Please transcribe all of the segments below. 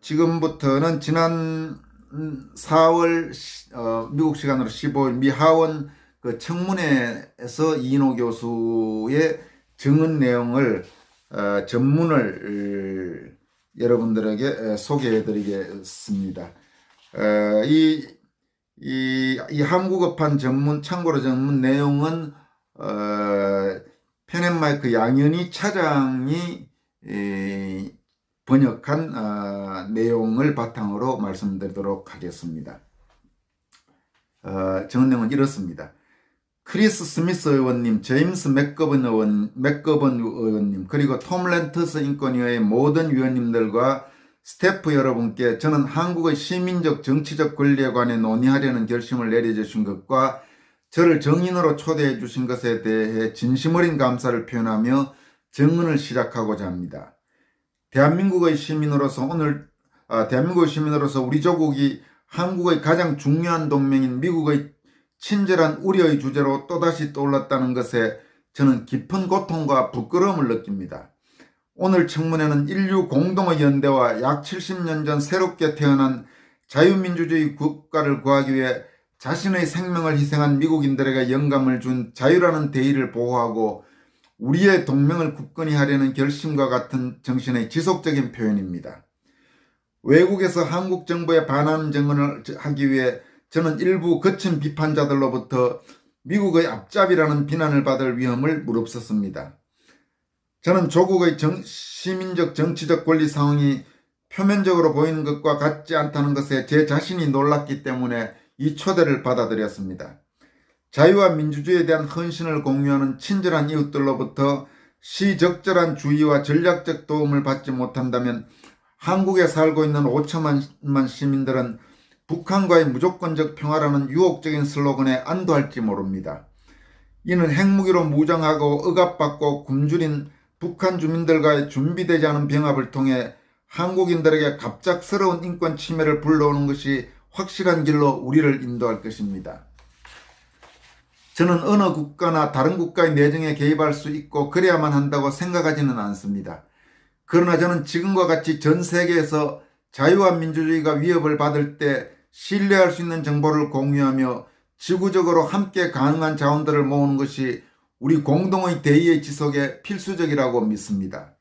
지금부터는 지난 4월 미국 시간으로 15일 미 하원 그 청문회에서 이인호 교수의 증언 내용을 전문을 여러분들에게 소개해 드리겠습니다. 이 한국어판 참고로 전문 내용은 펜앤마이크 양현희 차장이 번역한 내용을 바탕으로 말씀드리도록 하겠습니다. 정언 내용은 이렇습니다. 크리스 스미스 의원님, 제임스 맥거번 의원님, 그리고 톰 렌터스 인권위의 모든 위원님들과 스태프 여러분께 저는 한국의 시민적 정치적 권리에 관해 논의하려는 결심을 내려주신 것과 저를 정인으로 초대해 주신 것에 대해 진심 어린 감사를 표현하며 정언을 시작하고자 합니다. 대한민국의 시민으로서 우리 조국이 한국의 가장 중요한 동맹인 미국의 친절한 우려의 주제로 또다시 떠올랐다는 것에 저는 깊은 고통과 부끄러움을 느낍니다. 오늘 청문회는 인류 공동의 연대와 약 70년 전 새롭게 태어난 자유민주주의 국가를 구하기 위해 자신의 생명을 희생한 미국인들에게 영감을 준 자유라는 대의를 보호하고 우리의 동맹을 굳건히 하려는 결심과 같은 정신의 지속적인 표현입니다. 외국에서 한국 정부에 반하는 증언을 하기 위해 저는 일부 거친 비판자들로부터 미국의 앞잡이라는 비난을 받을 위험을 무릅쓰습니다. 저는 조국의 시민적 정치적 권리 상황이 표면적으로 보이는 것과 같지 않다는 것에 제 자신이 놀랐기 때문에 이 초대를 받아들였습니다. 자유와 민주주의에 대한 헌신을 공유하는 친절한 이웃들로부터 시적절한 주의와 전략적 도움을 받지 못한다면 한국에 살고 있는 5천만 시민들은 북한과의 무조건적 평화라는 유혹적인 슬로건에 안도할지 모릅니다. 이는 핵무기로 무장하고 억압받고 굶주린 북한 주민들과의 준비되지 않은 병합을 통해 한국인들에게 갑작스러운 인권 침해를 불러오는 것이 확실한 길로 우리를 인도할 것입니다. 저는 어느 국가나 다른 국가의 내정에 개입할 수 있고 그래야만 한다고 생각하지는 않습니다. 그러나 저는 지금과 같이 전 세계에서 자유와 민주주의가 위협을 받을 때 신뢰할 수 있는 정보를 공유하며 지구적으로 함께 가능한 자원들을 모으는 것이 우리 공동의 대의의 지속에 필수적이라고 믿습니다.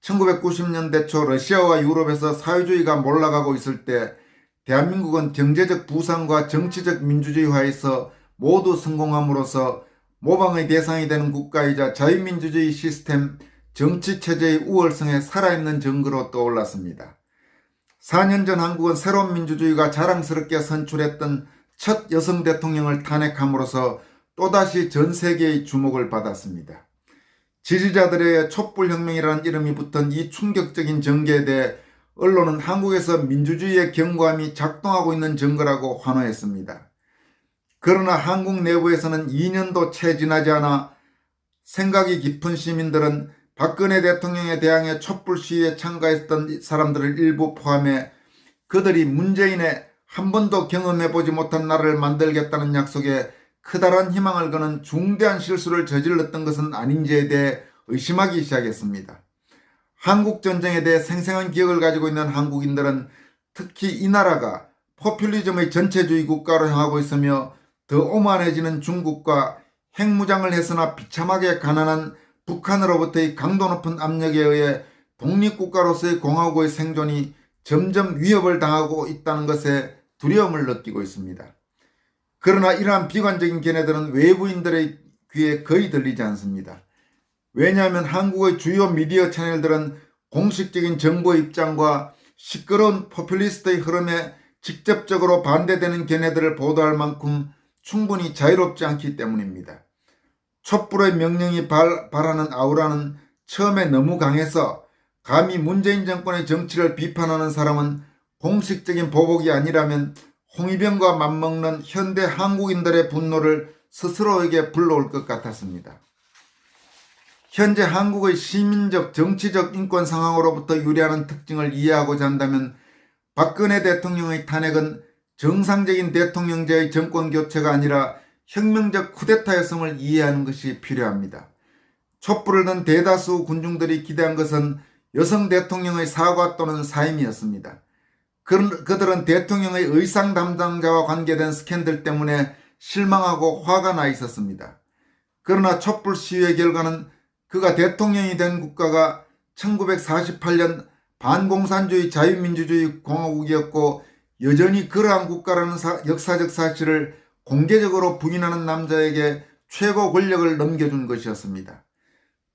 1990년대 초 러시아와 유럽에서 사회주의가 몰락하고 있을 때 대한민국은 경제적 부상과 정치적 민주주의화에서 모두 성공함으로써 모방의 대상이 되는 국가이자 자유민주주의 시스템 정치체제의 우월성에 살아있는 증거로 떠올랐습니다. 4년 전 한국은 새로운 민주주의가 자랑스럽게 선출했던 첫 여성 대통령을 탄핵함으로써 또다시 전 세계의 주목을 받았습니다. 지지자들의 촛불혁명이라는 이름이 붙은 이 충격적인 전개에 대해 언론은 한국에서 민주주의의 경고함이 작동하고 있는 증거라고 환호했습니다. 그러나 한국 내부에서는 2년도 채 지나지 않아 생각이 깊은 시민들은 박근혜 대통령에 대항해 촛불 시위에 참가했던 사람들을 일부 포함해 그들이 문재인의 한 번도 경험해보지 못한 나라를 만들겠다는 약속에 커다란 희망을 거는 중대한 실수를 저질렀던 것은 아닌지에 대해 의심하기 시작했습니다. 한국전쟁에 대해 생생한 기억을 가지고 있는 한국인들은 특히 이 나라가 포퓰리즘의 전체주의 국가로 향하고 있으며 더 오만해지는 중국과 핵무장을 해서나 비참하게 가난한 북한으로부터의 강도 높은 압력에 의해 독립국가로서의 공화국의 생존이 점점 위협을 당하고 있다는 것에 두려움을 느끼고 있습니다. 그러나 이러한 비관적인 견해들은 외부인들의 귀에 거의 들리지 않습니다. 왜냐하면 한국의 주요 미디어 채널들은 공식적인 정부의 입장과 시끄러운 포퓰리스트의 흐름에 직접적으로 반대되는 견해들을 보도할 만큼 충분히 자유롭지 않기 때문입니다. 촛불의 명령이 발하는 아우라는 처음에 너무 강해서 감히 문재인 정권의 정치를 비판하는 사람은 공식적인 보복이 아니라면 홍위병과 맞먹는 현대 한국인들의 분노를 스스로에게 불러올 것 같았습니다. 현재 한국의 시민적 정치적 인권 상황으로부터 유래하는 특징을 이해하고자 한다면 박근혜 대통령의 탄핵은 정상적인 대통령제의 정권 교체가 아니라 혁명적 쿠데타였음을 이해하는 것이 필요합니다. 촛불을 든 대다수 군중들이 기대한 것은 여성 대통령의 사과 또는 사임이었습니다. 그들은 대통령의 의상 담당자와 관계된 스캔들 때문에 실망하고 화가 나 있었습니다. 그러나 촛불 시위의 결과는 그가 대통령이 된 국가가 1948년 반공산주의 자유민주주의 공화국이었고 여전히 그러한 국가라는 역사적 사실을 공개적으로 부인하는 남자에게 최고 권력을 넘겨준 것이었습니다.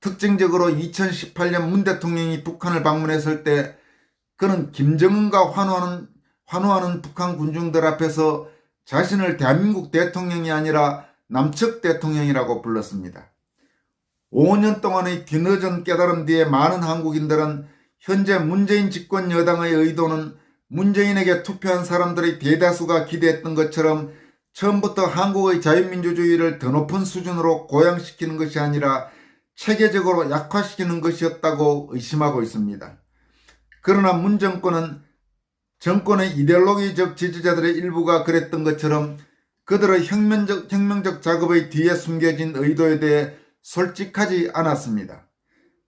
특징적으로 2018년 문 대통령이 북한을 방문했을 때 그는 김정은과 환호하는 북한 군중들 앞에서 자신을 대한민국 대통령이 아니라 남측 대통령이라고 불렀습니다. 5년 동안의 뒤늦은 깨달음 뒤에 많은 한국인들은 현재 문재인 집권 여당의 의도는 문재인에게 투표한 사람들의 대다수가 기대했던 것처럼 처음부터 한국의 자유민주주의를 더 높은 수준으로 고양시키는 것이 아니라 체계적으로 약화시키는 것이었다고 의심하고 있습니다. 그러나 문 정권은 정권의 이데올로기적 지지자들의 일부가 그랬던 것처럼 그들의 혁명적 작업의 뒤에 숨겨진 의도에 대해 솔직하지 않았습니다.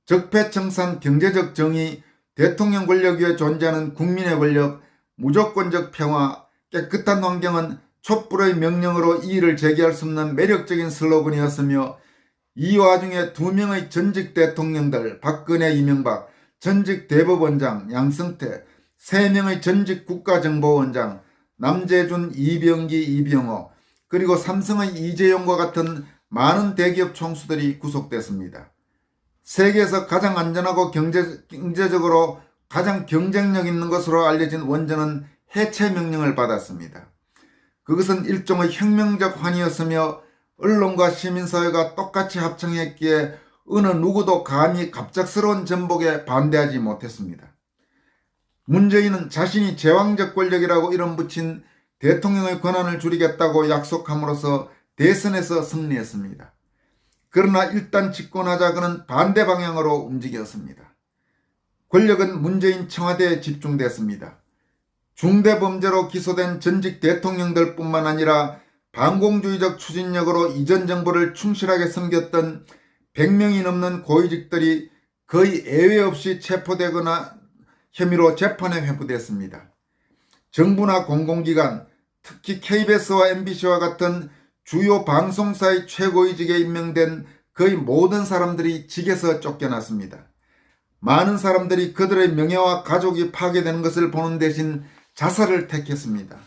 적폐청산 경제적 정의, 대통령 권력 위에 존재하는 국민의 권력, 무조건적 평화, 깨끗한 환경은 촛불의 명령으로 이의를 제기할 수 없는 매력적인 슬로건이었으며 이 와중에 2명의 전직 대통령들 박근혜, 이명박, 전직 대법원장 양승태, 3명의 전직 국가정보원장 남재준, 이병기, 이병호, 그리고 삼성의 이재용과 같은 많은 대기업 총수들이 구속됐습니다. 세계에서 가장 안전하고 경제적으로 가장 경쟁력 있는 것으로 알려진 원전은 해체 명령을 받았습니다. 그것은 일종의 혁명적 환희였으며 언론과 시민사회가 똑같이 합창했기에 어느 누구도 감히 갑작스러운 전복에 반대하지 못했습니다. 문재인은 자신이 제왕적 권력이라고 이름 붙인 대통령의 권한을 줄이겠다고 약속함으로써 대선에서 승리했습니다. 그러나 일단 집권하자 그는 반대 방향으로 움직였습니다. 권력은 문재인 청와대에 집중됐습니다. 중대범죄로 기소된 전직 대통령들뿐만 아니라 반공주의적 추진력으로 이전 정부를 충실하게 섬겼던 100명이 넘는 고위직들이 거의 예외 없이 체포되거나 혐의로 재판에 회부됐습니다. 정부나 공공기관, 특히 KBS와 MBC와 같은 주요 방송사의 최고위직에 임명된 거의 모든 사람들이 직에서 쫓겨났습니다. 많은 사람들이 그들의 명예와 가족이 파괴되는 것을 보는 대신 자살을 택했습니다.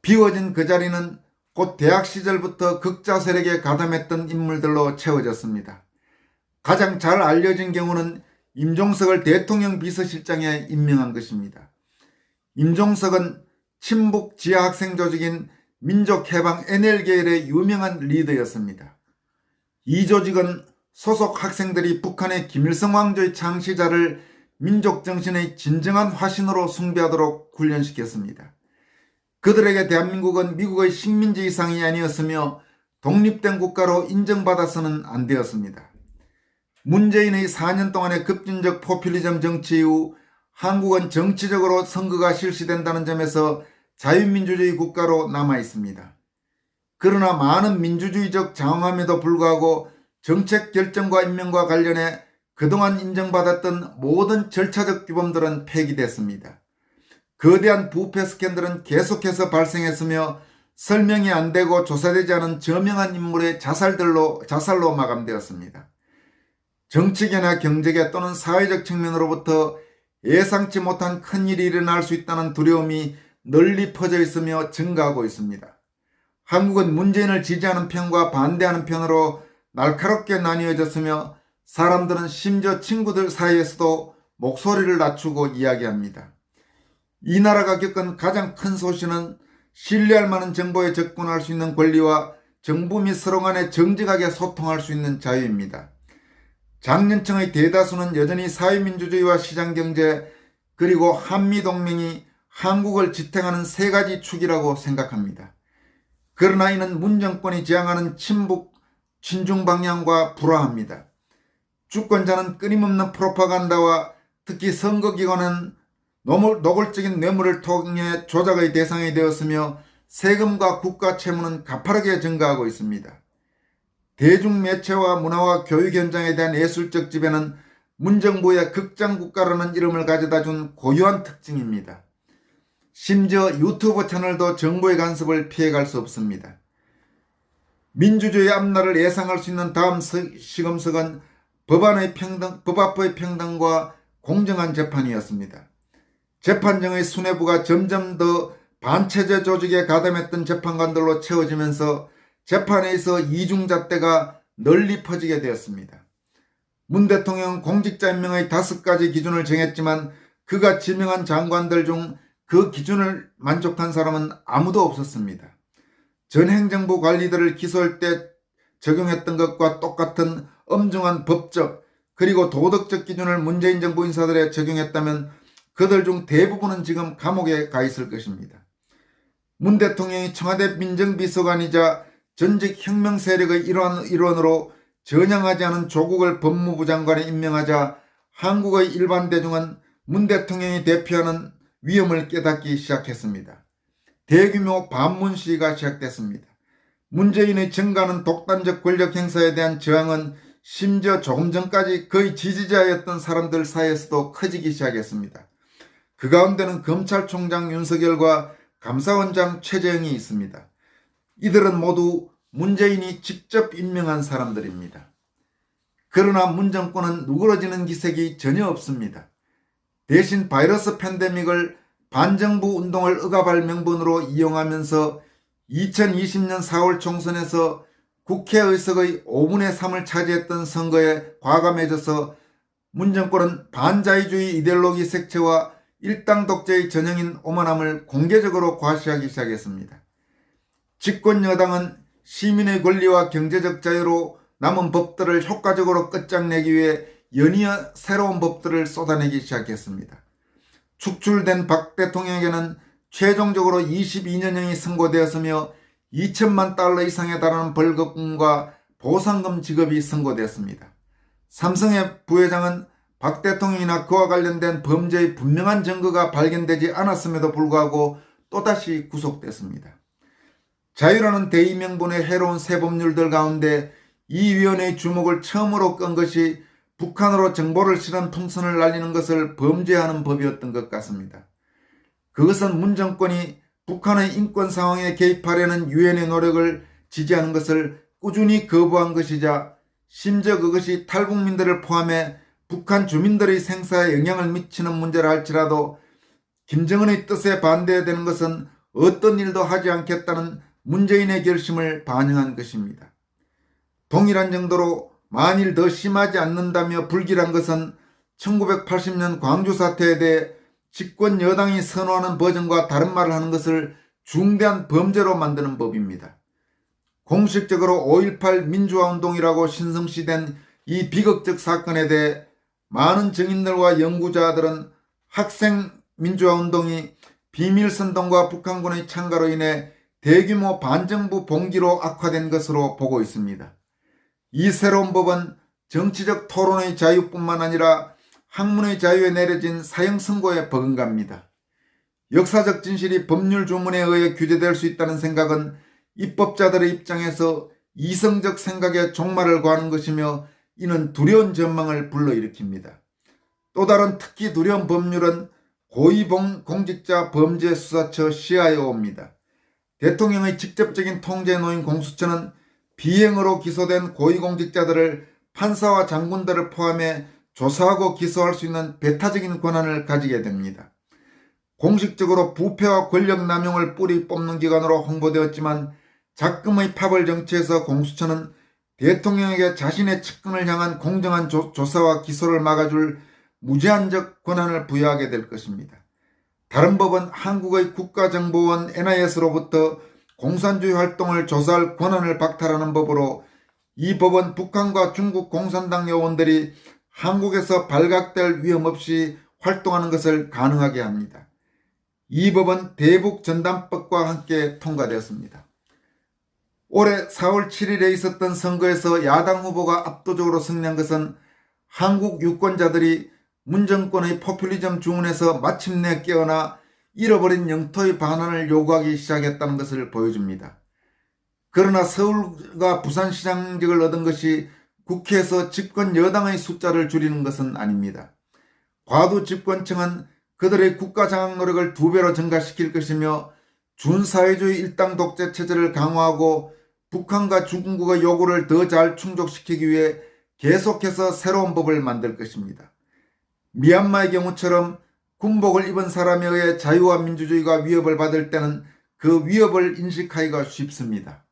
비워진 그 자리는 곧 대학 시절부터 극자 세력에 가담했던 인물들로 채워졌습니다. 가장 잘 알려진 경우는 임종석을 대통령 비서실장에 임명한 것입니다. 임종석은 친북 지하 학생 조직인 민족해방 NL계열의 유명한 리더였습니다. 이 조직은 소속 학생들이 북한의 김일성 왕조의 창시자를 민족정신의 진정한 화신으로 숭배하도록 훈련시켰습니다. 그들에게 대한민국은 미국의 식민지 이상이 아니었으며 독립된 국가로 인정받아서는 안 되었습니다. 문재인의 4년 동안의 급진적 포퓰리즘 정치 이후 한국은 정치적으로 선거가 실시된다는 점에서 자유민주주의 국가로 남아있습니다. 그러나 많은 민주주의적 장엄함에도 불구하고 정책 결정과 임명과 관련해 그동안 인정받았던 모든 절차적 규범들은 폐기됐습니다. 거대한 부패 스캔들은 계속해서 발생했으며 설명이 안 되고 조사되지 않은 저명한 인물의 자살로 마감되었습니다. 정치계나 경제계 또는 사회적 측면으로부터 예상치 못한 큰일이 일어날 수 있다는 두려움이 널리 퍼져 있으며 증가하고 있습니다. 한국은 문재인을 지지하는 편과 반대하는 편으로 날카롭게 나뉘어졌으며 사람들은 심지어 친구들 사이에서도 목소리를 낮추고 이야기합니다. 이 나라가 겪은 가장 큰 소신은 신뢰할 만한 정보에 접근할 수 있는 권리와 정부 및 서로 간에 정직하게 소통할 수 있는 자유입니다. 장년층의 대다수는 여전히 사회민주주의와 시장경제 그리고 한미동맹이 한국을 지탱하는 3가지 축이라고 생각합니다. 그러나 이는 문 정권이 지향하는 친북, 친중 방향과 불화합니다. 주권자는 끊임없는 프로파간다와 특히 선거기관은 노골적인 뇌물을 통해 조작의 대상이 되었으며 세금과 국가 채무는 가파르게 증가하고 있습니다. 대중매체와 문화와 교육 현장에 대한 예술적 지배는 문정부의 극장국가라는 이름을 가져다 준 고유한 특징입니다. 심지어 유튜브 채널도 정부의 간섭을 피해갈 수 없습니다. 민주주의 앞날을 예상할 수 있는 다음 시금석은 법 앞의 평등과 공정한 재판이었습니다. 재판정의 수뇌부가 점점 더 반체제 조직에 가담했던 재판관들로 채워지면서 재판에서 이중잣대가 널리 퍼지게 되었습니다. 문 대통령은 공직자 임명의 5가지 기준을 정했지만 그가 지명한 장관들 중 그 기준을 만족한 사람은 아무도 없었습니다. 전 행정부 관리들을 기소할 때 적용했던 것과 똑같은 엄중한 법적 그리고 도덕적 기준을 문재인 정부 인사들에 적용했다면 그들 중 대부분은 지금 감옥에 가 있을 것입니다. 문 대통령이 청와대 민정비서관이자 전직 혁명 세력의 일원으로 전향하지 않은 조국을 법무부 장관에 임명하자 한국의 일반 대중은 문 대통령이 대표하는 위험을 깨닫기 시작했습니다. 대규모 반문 시위가 시작됐습니다. 문재인의 증가하는 독단적 권력 행사에 대한 저항은 심지어 조금 전까지 거의 지지자였던 사람들 사이에서도 커지기 시작했습니다. 그 가운데는 검찰총장 윤석열과 감사원장 최재형이 있습니다. 이들은 모두 문재인이 직접 임명한 사람들입니다. 그러나 문 정권은 누그러지는 기색이 전혀 없습니다. 대신 바이러스 팬데믹을 반정부 운동을 억압할 명분으로 이용하면서 2020년 4월 총선에서 국회의석의 5분의 3을 차지했던 선거에 과감해져서 문 정권은 반자유주의 이데올로기 색채와 일당 독재의 전형인 오만함을 공개적으로 과시하기 시작했습니다. 집권 여당은 시민의 권리와 경제적 자유로 남은 법들을 효과적으로 끝장내기 위해 연이어 새로운 법들을 쏟아내기 시작했습니다. 축출된 박 대통령에게는 최종적으로 22년형이 선고되었으며 2천만 달러 이상에 달하는 벌금과 보상금 지급이 선고되었습니다. 삼성의 부회장은 박 대통령이나 그와 관련된 범죄의 분명한 증거가 발견되지 않았음에도 불구하고 또다시 구속됐습니다. 자유라는 대의명분의 해로운 새 법률들 가운데 이 위원회의 주목을 처음으로 끈 것이 북한으로 정보를 실은 풍선을 날리는 것을 범죄하는 법이었던 것 같습니다. 그것은 문 정권이 북한의 인권 상황에 개입하려는 유엔의 노력을 지지하는 것을 꾸준히 거부한 것이자 심지어 그것이 탈북민들을 포함해 북한 주민들의 생사에 영향을 미치는 문제라 할지라도 김정은의 뜻에 반대해야 되는 것은 어떤 일도 하지 않겠다는 문재인의 결심을 반영한 것입니다. 동일한 정도로 만일 더 심하지 않는다며 불길한 것은 1980년 광주 사태에 대해 집권 여당이 선호하는 버전과 다른 말을 하는 것을 중대한 범죄로 만드는 법입니다. 공식적으로 5.18 민주화운동이라고 신성시된 이 비극적 사건에 대해 많은 증인들과 연구자들은 학생 민주화운동이 비밀선동과 북한군의 참가로 인해 대규모 반정부 봉기로 악화된 것으로 보고 있습니다. 이 새로운 법은 정치적 토론의 자유뿐만 아니라 학문의 자유에 내려진 사형 선고에 버금갑니다. 역사적 진실이 법률 조문에 의해 규제될 수 있다는 생각은 입법자들의 입장에서 이성적 생각에 종말을 구하는 것이며 이는 두려운 전망을 불러일으킵니다. 또 다른 특히 두려운 법률은 고위공직자 범죄수사처 CIO입니다. 대통령의 직접적인 통제에 놓인 공수처는 비행으로 기소된 고위공직자들을 판사와 장군들을 포함해 조사하고 기소할 수 있는 배타적인 권한을 가지게 됩니다. 공식적으로 부패와 권력 남용을 뿌리 뽑는 기관으로 홍보되었지만 작금의 파벌 정치에서 공수처는 대통령에게 자신의 측근을 향한 공정한 조사와 기소를 막아줄 무제한적 권한을 부여하게 될 것입니다. 다른 법은 한국의 국가정보원 NIS로부터 공산주의 활동을 조사할 권한을 박탈하는 법으로 이 법은 북한과 중국 공산당 요원들이 한국에서 발각될 위험 없이 활동하는 것을 가능하게 합니다. 이 법은 대북전단법과 함께 통과되었습니다. 올해 4월 7일에 있었던 선거에서 야당 후보가 압도적으로 승리한 것은 한국 유권자들이 문 정권의 포퓰리즘 주문에서 마침내 깨어나 잃어버린 영토의 반환을 요구하기 시작했다는 것을 보여줍니다. 그러나 서울과 부산시장직을 얻은 것이 국회에서 집권 여당의 숫자를 줄이는 것은 아닙니다. 과도 집권층은 그들의 국가장악 노력을 2배로 증가시킬 것이며 준사회주의 일당 독재 체제를 강화하고 북한과 중국의 요구를 더 잘 충족시키기 위해 계속해서 새로운 법을 만들 것입니다. 미얀마의 경우처럼 군복을 입은 사람에 의해 자유와 민주주의가 위협을 받을 때는 그 위협을 인식하기가 쉽습니다.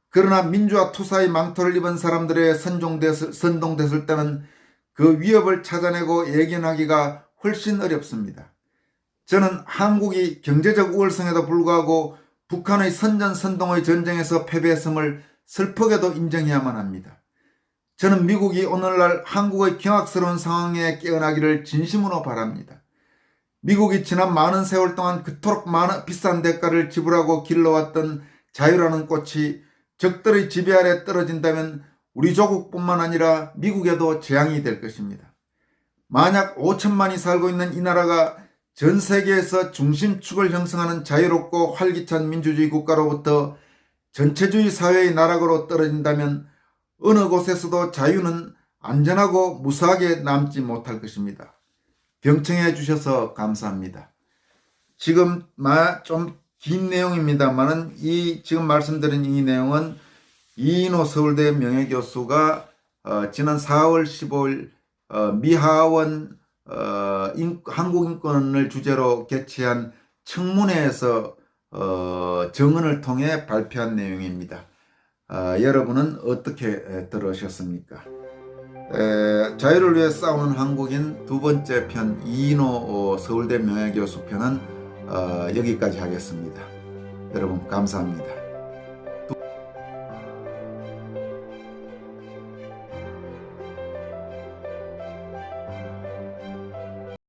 그러나 민주화 투사의 망토를 입은 사람들에 선동됐을 때는 그 위협을 찾아내고 예견하기가 훨씬 어렵습니다. 저는 한국이 경제적 우월성에도 불구하고 북한의 선전선동의 전쟁에서 패배했음을 슬프게도 인정해야만 합니다. 저는 미국이 오늘날 한국의 경악스러운 상황에 깨어나기를 진심으로 바랍니다. 미국이 지난 많은 세월 동안 그토록 비싼 대가를 지불하고 길러왔던 자유라는 꽃이 적들의 지배 아래 떨어진다면 우리 조국뿐만 아니라 미국에도 재앙이 될 것입니다. 만약 5천만이 살고 있는 이 나라가 전 세계에서 중심축을 형성하는 자유롭고 활기찬 민주주의 국가로부터 전체주의 사회의 나락으로 떨어진다면 어느 곳에서도 자유는 안전하고 무사하게 남지 못할 것입니다. 경청해 주셔서 감사합니다. 지금 좀 긴 내용입니다만은 지금 말씀드린 이 내용은 이인호 서울대 명예교수가 지난 4월 15일 미하원 한국인권을 주제로 개최한 청문회에서 정언을 통해 발표한 내용입니다. 여러분은 어떻게 들으셨습니까? 자유를 위해 싸우는 한국인 2번째 편 이인호 서울대 명예교수 편은 여기까지 하겠습니다. 여러분 감사합니다.